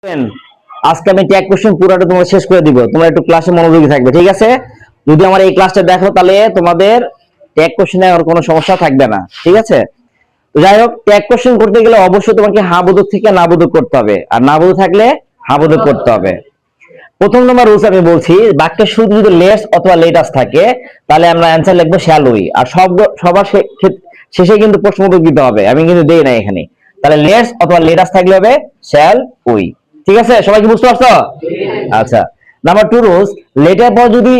আজকে আমি tag question পুরোটা তোমাকে শেষ করে দিব, তোমরা একটু ক্লাসে মনোযোগী থাকবে, ঠিক আছে? যদি আমার এই ক্লাসটা দেখো তাহলে তোমাদের ট্যাগ কোশ্চেনে আর কোনো সমস্যা থাকবে না, ঠিক আছে? যাই হোক, ট্যাগ কোশ্চেন করতে গেলে অবশ্যই তোমাকে হ্যাঁ বোধক থেকে না বোধক করতে হবে, আর না বোধক থাকলে হ্যাঁ বোধক করতে হবে। প্রথম নম্বর রুলস আমি বলছি, বাক্যের শুরুতে যদি লেস অথবা লেটাস থাকে তাহলে আমরা অ্যান্সার লিখবো শ্যাল উই, আর সবার শেষে কিন্তু প্রশ্নবোধক দিতে হবে, আমি কিন্তু দেই না এখানে। তাহলে লেস অথবা লেটাস থাকলে হবে শ্যাল উই, ঠিক আছে? সবাই কি বুঝতে পারছো? আচ্ছা, নাম্বার 2 রুলস, লেটার পর যদি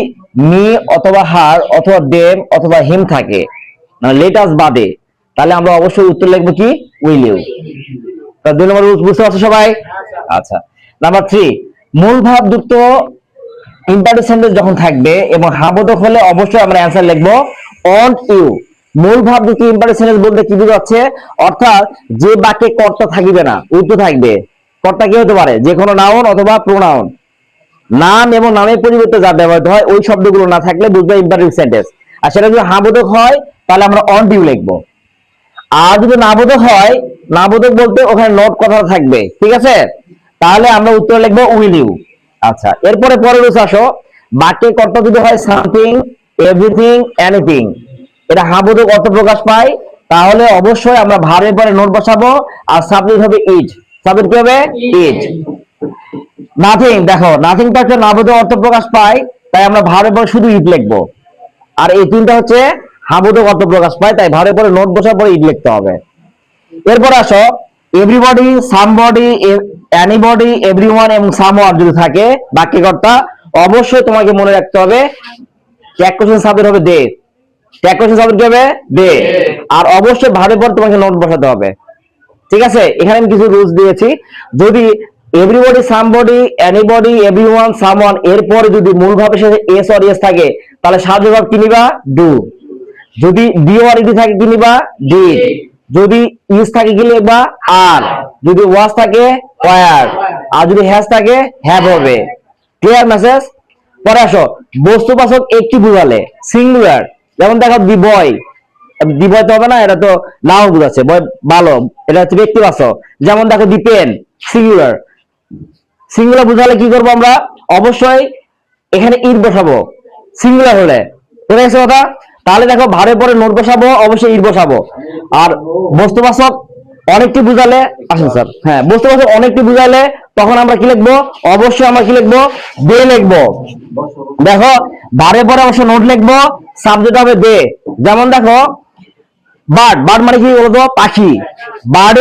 মি অথবা হার অথবা দেম অথবা হিম থাকে, মানে লেটাস বাদে, তাহলে আমরা অবশ্যই উত্তর লিখবো কি উইল ইউ। 2 নম্বর রুলস বুঝতে পারছো সবাই? আচ্ছা, নাম্বার 3, মূল ভাব যুক্ত ইম্পারেটিভ সেন্টেন্স যখন থাকবে এবং হাবোধক হলে অবশ্যই আমরা অ্যান্সার লিখবো অন ইউ। মূল ভাব যুক্ত ইম্পারেটিভ সেন্টেন্স বলতে কি বোঝাচ্ছে? অর্থাৎ যে বাক্যে কর্তা থাকবে না, উত্তর থাকবে। কর্তা কি হতে পারে? যে কোনো নাউন অথবা প্রোনাউন, নাম এবং নামের পরিবর্তে যা ব্যবহৃত হয় ওই শব্দগুলো না থাকলে বুঝবে ইম্পারেটিভ সেন্টেন্স। আর সেটা যদি হাবোধক হয় তাহলে আমরা অন ইউ লিখবো। আর যদি নাবোধক হয়, নাবোধক বলতে ওখানে নট কথা থাকবে, ঠিক আছে? তাহলে আমরা উত্তর লিখবো উইল ইউ। আচ্ছা, এরপরে পরের রুলস আসো, বাক্যে কর্তা যদি হয় সামথিং, এভরিথিং, এনিথিং, এটা হাবোধক অর্থ প্রকাশ পায়, তাহলে অবশ্যই আমরা ভার্বের পরে নোট বসাবো, আর সাবজেক্ট হবে ইট। সাবজেক্ট কি হবে? ইট। নাথিং, দেখো নাথিংটা হচ্ছে নাবোধক অর্থ প্রকাশ পায়, তাই আমরা ভার্বের পরে শুধু ইট লিখবো। আর এই তিনটা হচ্ছে হাবোধক অর্থ প্রকাশ পায়, তাই ভার্বের পরে নোট বসার পরে ইট লিখতে হবে। এরপর আসো, এভরিবডি, সামবডি, এনিবডি, এভরিওয়ান এবং সামওয়ান যদি থাকে বাক্যকর্তা, অবশ্যই তোমাকে মনে রাখতে হবে ট্যাগ কোশ্চেন সাবজেক্ট হবে দে। ট্যাগ কোশ্চেন সাবজেক্ট হবে দে। আর অবশ্যই ভার্বের পর তোমাকে নোট বসাতে হবে, ঠিক আছে? এখানে আমি কিছু রুলস দিয়েছি। যদি everybody, somebody, anybody, everyone, someone এরপরে যদি মূল ভাবে শেষে এস অর এস থাকে তাহলে সাহায্য ভাব কি নিবা? ডু। যদি ডি অর ইডি থাকে কি নিবা? ডিড। যদি ইজ থাকে কি লিখবা? আর। যদি ওয়াজ থাকে ওয়্যার। আর যদি হ্যাজ থাকে হ্যাভ হবে। Clear message? পরে আসো, বস্তুবাচক একটি বুঝালে সিঙ্গুলার, যেমন দেখো দি বয়, দি বয় তো হবে না, এটা তো নাউন বুঝাচ্ছে, বয় ভালো, এটা হচ্ছে ব্যক্তিবাচক। যেমন দেখো দি পেন, সিঙ্গুলার। সিঙ্গুলার বুঝালে কি করবো আমরা? অবশ্যই এখানে ইট বসাবো সিঙ্গুলার হলে, বুঝে গেছে কথা? তাহলে দেখো ভারের পরে নোট বসাবো, অবশ্যই ইট বসাবো। আর বস্তুবাচক অনেকটি বুঝালে, আসেন স্যার, হ্যাঁ, বস্তুবাচক অনেকটি বুঝালে তখন আমরা কি লিখবো? অবশ্যই আমরা কি লিখবো? দে লিখবো। দেখো ভারের পরে অবশ্যই নোট লিখবো, সাবজেক্ট হবে দে। যেমন দেখো বার্ড, বার্ড মানে কি বলতো? পাখি। বার্ড